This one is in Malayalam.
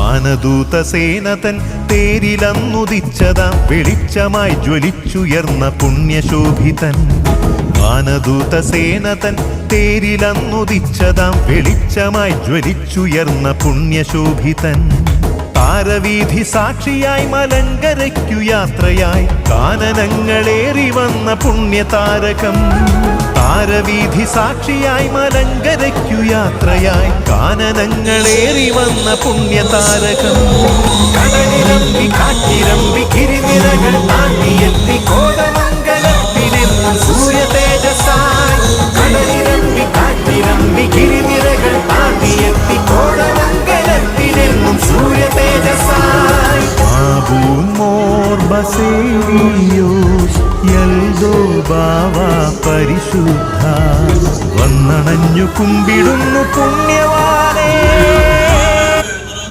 വാനദൂതസേനതൻ തേരിലന്നുദിച്ചതാം വെളിച്ചമായി ജ്വലിച്ചുയർന്ന പുണ്യശോഭിതൻ. വാനദൂതസേനതൻ തേരിലന്നുദിച്ചതാം വെളിച്ചമായി ജ്വലിച്ചുയർന്ന പുണ്യശോഭിതൻ. താരവീഥി സാക്ഷിയായി മലങ്കരയ്ക്കു യാത്രയായി കാനനങ്ങളേറി വന്ന പുണ്യതാരകം. താരവീഥി സാക്ഷിയായി മലങ്കരയ്ക്കു യാത്രയായി കാനനങ്ങളേറി വന്ന പുണ്യതാരകം. കടലിരമ്പി കാറ്റിരമ്പി ഗിരിനിരകൾ താണ്ടിയെത്തി കോതമംഗലത്തിനെന്നും സൂര്യ തേജസ്സായി. കടലിരമ്പി കാറ്റിരമ്പി ഗിരിനിരകൾ താണ്ടിയെത്തി കോതമംഗലത്തിനെന്നും സൂര്യ തേജസ്സായി. ആബൂൻ മോർ ബസേലിയോസ് യൽദോ ബാവ പരിശുദ്ധ വന്നണഞ്ഞു കുമ്പിടുന്നു പുണ്യവാനേ.